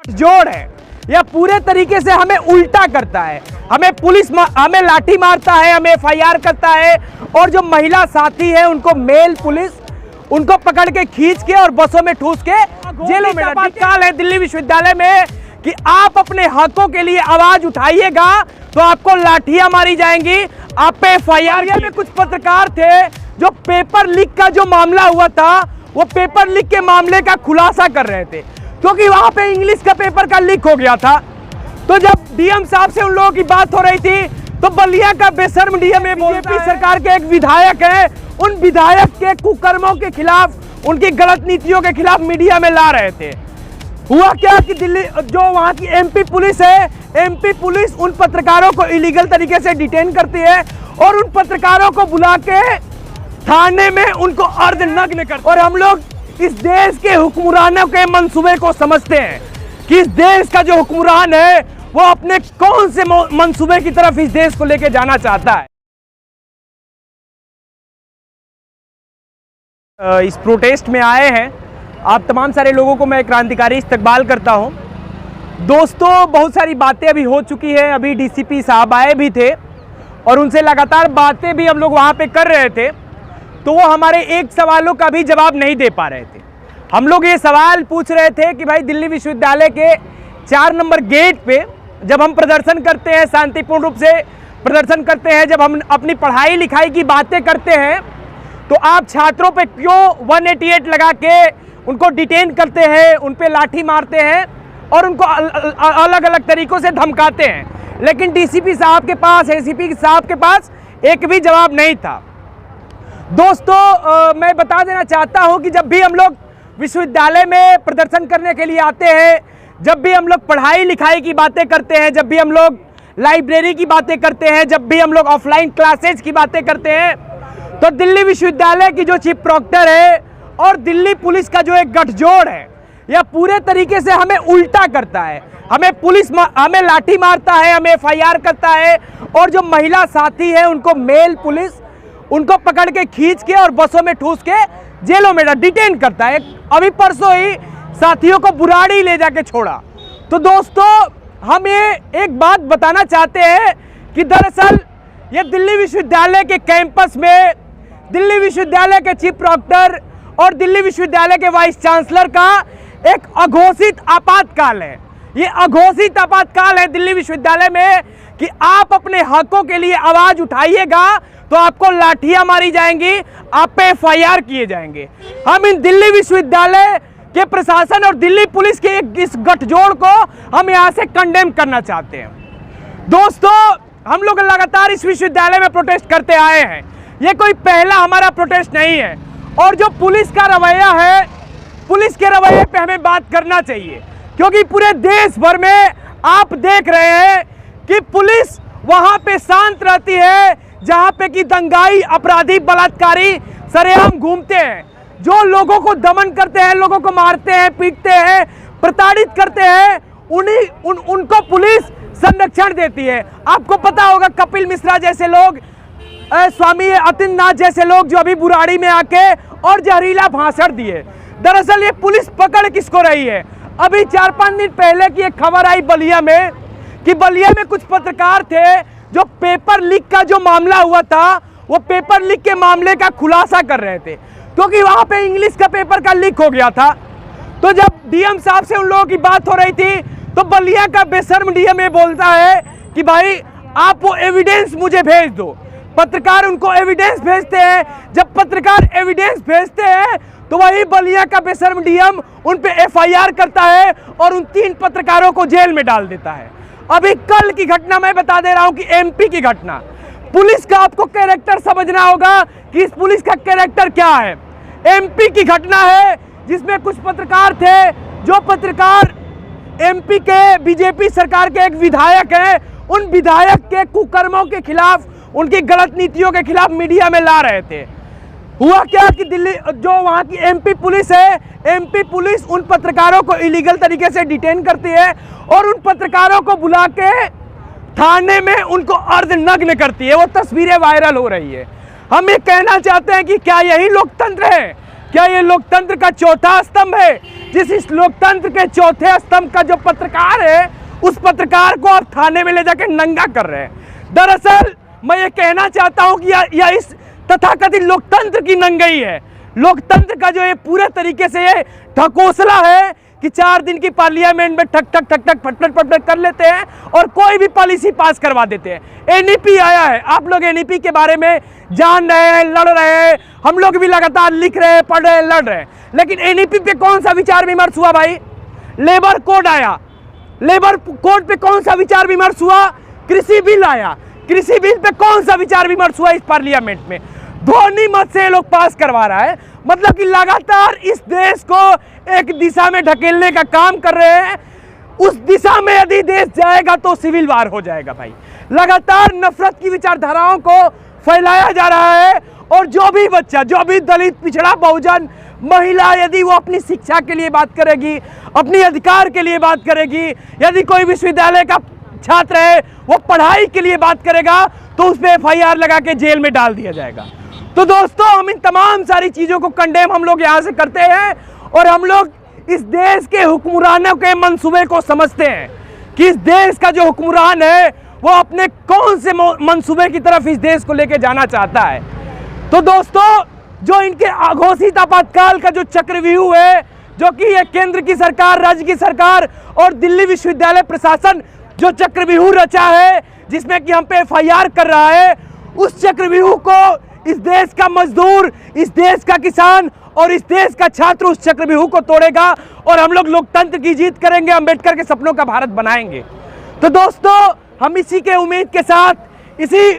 जोड़ है, यह पूरे तरीके से हमें उल्टा करता है। हमें पुलिस हमें लाठी मारता है, हमें एफआईआर करता है, और जो महिला साथी है उनको मेल पुलिस उनको पकड़ के खींच के और बसों में ठूस के जेलों में आपातकाल है दिल्ली विश्वविद्यालय में कि आप अपने हकों के लिए आवाज उठाइएगा तो आपको लाठियां मारी जाएंगी, आप पे एफआईआर। में कुछ पत्रकार थे जो पेपर लीक का जो मामला हुआ था वो पेपर लीक के मामले का खुलासा कर रहे थे, क्योंकि वहां पे इंग्लिश का पेपर का लीक हो गया था। तो जब डीएम साहब से उन लोगों की बात हो रही थी तो बलिया का बेशर्म डीएम बीजेपी सरकार के एक विधायक है, उन विधायक के कुकर्मों के खिलाफ, उनकी गलत नीतियों के खिलाफ मीडिया में ला रहे थे। हुआ क्या कि दिल्ली जो वहां की एमपी पुलिस है, एमपी पुलिस उन पत्रकारों को इलीगल तरीके से डिटेन करती है और उन पत्रकारों को बुला के थाने में उनको अर्धनग्न करते। और हम लोग इस देश के हुक्मरानों के मंसूबे को समझते हैं कि इस देश का जो हुक्मरान है वो अपने कौन से मंसूबे की तरफ इस देश को लेके जाना चाहता है। इस प्रोटेस्ट में आए हैं आप तमाम सारे लोगों को मैं क्रांतिकारी इस्तकबाल करता हूं। दोस्तों, बहुत सारी बातें अभी हो चुकी है, अभी डीसीपी साहब आए भी थे और उनसे लगातार बातें भी हम लोग वहां पे कर रहे थे, तो वो हमारे एक सवालों का भी जवाब नहीं दे पा रहे थे। हम लोग ये सवाल पूछ रहे थे कि भाई दिल्ली विश्वविद्यालय के 4 नंबर गेट पे जब हम प्रदर्शन करते हैं, शांतिपूर्ण रूप से प्रदर्शन करते हैं, जब हम अपनी पढ़ाई लिखाई की बातें करते हैं, तो आप छात्रों पे क्यों 188 लगा के उनको डिटेन करते हैं, उन पे लाठी मारते हैं और उनको अलग अलग तरीकों से धमकाते हैं। लेकिन डीसीपी साहब के पास, एसीपी साहब के पास एक भी जवाब नहीं था। दोस्तों, मैं बता देना चाहता हूं कि जब भी हम लोग विश्वविद्यालय में प्रदर्शन करने के लिए आते हैं, जब भी हम लोग पढ़ाई लिखाई की बातें करते हैं, जब भी हम लोग लाइब्रेरी की बातें करते हैं, जब भी हम लोग ऑफलाइन क्लासेज की बातें करते हैं, तो दिल्ली विश्वविद्यालय की जो चीफ प्रॉक्टर है और दिल्ली पुलिस का जो एक गठजोड़ है, यह पूरे तरीके से हमें उल्टा करता है। हमें पुलिस हमें लाठी मारता है, हमें एफआईआर करता है, और जो महिला साथी है उनको मेल पुलिस उनको पकड़ के खींच के और बसों में ठूस के जेलों में डिटेन करता है। अभी परसों ही साथियों को बुराड़ी ले जाके छोड़ा। तो दोस्तों, हम ये एक बात बताना चाहते हैं कि दरअसल ये दिल्ली विश्वविद्यालय के कैंपस में दिल्ली विश्वविद्यालय के चीफ प्रॉक्टर और दिल्ली विश्वविद्यालय के वाइस चांसलर का एक अघोषित आपातकाल है। ये अघोषित आपातकाल है दिल्ली विश्वविद्यालय में कि आप अपने हकों के लिए आवाज उठाइएगा तो आपको लाठियां मारी जाएंगी, आप पे एफआईआर किए जाएंगे। हम इन दिल्ली विश्वविद्यालय के प्रशासन और दिल्ली पुलिस के इस गठजोड़ को हम यहां से कंडेम करना चाहते हैं। दोस्तों, हम लोग लगातार इस विश्वविद्यालय में प्रोटेस्ट करते आए हैं, ये कोई पहला हमारा प्रोटेस्ट नहीं है। और जो पुलिस का रवैया है, पुलिस के रवैये पे हमें बात करना चाहिए, क्योंकि पूरे देश भर में आप देख रहे हैं कि पुलिस वहां पे शांत रहती है जहां पे कि दंगाई, अपराधी, बलात्कारी सरेआम घूमते हैं, जो लोगों को दमन करते हैं, लोगों को मारते हैं, पीटते हैं, प्रताड़ित करते हैं, उनको पुलिस संरक्षण देती है। आपको पता होगा कपिल मिश्रा जैसे लोग, स्वामी अतिन्नाथ जैसे लोग जो अभी बुराड़ी में आके और जहरीला भाषण दिए। दरअसल ये पुलिस पकड़ किसको रही है? अभी 4-5 दिन पहले की एक खबर आई बलिया में कि बलिया में कुछ पत्रकार थे जो पेपर लीक का जो मामला हुआ था वो पेपर लीक के मामले का खुलासा कर रहे थे, क्योंकि वहां पे इंग्लिश का पेपर का लीक हो गया था। तो जब डीएम साहब से उन लोगों की बात हो रही थी तो बलिया का बेशर्म डीएम ये बोलता है कि भाई आप वो एविडेंस मुझे भेज दो। पत्रकार उनको एविडेंस भेजते हैं, जब पत्रकार एविडेंस भेजते हैं तो वही बलिया का बेशर्म डीएम उन पे एफआईआर करता है और उन 3 पत्रकारों को जेल में डाल देता है। अभी कल की घटना मैं बता दे रहा हूं कि एमपी की घटना। पुलिस का आपको कैरेक्टर समझना होगा कि इस पुलिस का कैरेक्टर क्या है। एमपी की घटना है जिसमें कुछ पत्रकार थे, जो पत्रकार एमपी के बीजेपी सरकार के एक विधायक हैं, उन विधायक के कुकर्मों के खिलाफ, उनकी गलत नीतियों के खिलाफ मीडिया में ला रहे थे। हुआ क्या कि दिल्ली जो वहां की एमपी पुलिस है, एमपी पुलिस उन पत्रकारों को इलीगल तरीके से डिटेन करती है और उन पत्रकारों को बुला के थाने में उनको अर्धनग्न करती है। वो तस्वीरें वायरल हो रही है। हम ये कहना चाहते हैं कि क्या यही लोकतंत्र है? क्या ये लोकतंत्र का चौथा स्तंभ है जिस इस लोकतंत्र के चौथे स्तंभ का जो पत्रकार है, उस पत्रकार को आप थाने में ले जाकर नंगा कर रहे हैं। दरअसल मैं ये कहना चाहता हूं कि यह इस तथाकथित लोकतंत्र की नंगाई है। लोकतंत्र का जो ये पूरे तरीके से ये ढकोसला है कि 4 दिन की पार्लियामेंट में ठक ठक ठक ठक फटफट फटफट कर लेते हैं और कोई भी पॉलिसी पास करवा देते हैं। एनईपी आया है, आप लोग एनईपी के बारे में जान रहे हैं, लड़ रहे हैं, हम लोग भी लगातार लिख रहे हैं, पढ़ रहे हैं, लड़ रहे हैं, लेकिन एनईपी पे कौन सा विचार विमर्श हुआ भाई? लेबर कोड आया, लेबर कोड पे कौन सा विचार विमर्श हुआ? कृषि बिल आया, कृषि बिल पे कौन सा विचार विमर्श हुआ इस पार्लियामेंट में? ध्वनि मत से लोग पास करवा रहा है, मतलब कि लगातार इस देश को एक दिशा में ढकेलने का काम कर रहे हैं। उस दिशा में यदि देश जाएगा तो सिविल वार हो जाएगा भाई। लगातार नफरत की विचारधाराओं को फैलाया जा रहा है और जो भी बच्चा, जो भी दलित, पिछड़ा, बहुजन, महिला, यदि वो अपनी शिक्षा के लिए बात करेगी, अपनी अधिकार के लिए बात करेगी, यदि कोई विश्वविद्यालय का छात्र है वो पढ़ाई के लिए बात करेगा, तो उस पर FIR लगा के जेल में डाल दिया जाएगा। तो दोस्तों, हम इन तमाम सारी चीजों को कंडेम हम लोग यहाँ से करते हैं और हम लोग इस देश के हुक्मरानों के मंसूबे को समझते हैं कि इस देश का जो हुक्मरान है वो अपने कौन से मंसूबे की तरफ इस देश को लेके जाना चाहता है। तो दोस्तों, जो इनके अघोषित आपातकाल का जो चक्रव्यूह है, जो कि ये केंद्र की सरकार, राज्य की सरकार और दिल्ली विश्वविद्यालय प्रशासन जो चक्रव्यूह रचा है, जिसमें कि हम पे FIR कर रहा है, उस चक्रव्यूह को इस देश का मजदूर, इस देश का किसान और इस देश का छात्र उस चक्रव्यूह को तोड़ेगा और हम लोग लोकतंत्र की जीत करेंगे, अम्बेडकर के सपनों का भारत बनाएंगे। तो दोस्तों, हम इसी के उम्मीद के साथ, इसी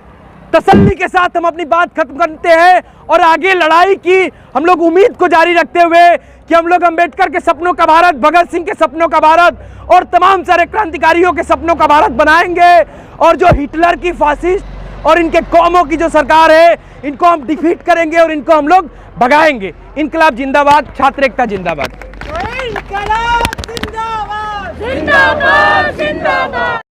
तसल्ली के साथ हम अपनी बात खत्म करते हैं और आगे लड़ाई की हम लोग उम्मीद को जारी रखते हुए कि हम लोग अम्बेडकर के सपनों का भारत, भगत सिंह के सपनों का भारत और तमाम सारे क्रांतिकारियों के सपनों का भारत बनाएंगे और जो हिटलर की, फासिस्ट और इनके कौमों की जो सरकार है, इनको हम डिफीट करेंगे और इनको हम लोग भगाएंगे। इनकलाब जिंदाबाद, छात्र एकता जिंदाबाद। इनकलाब जिंदाबाद, जिंदाबाद, जिंदाबाद।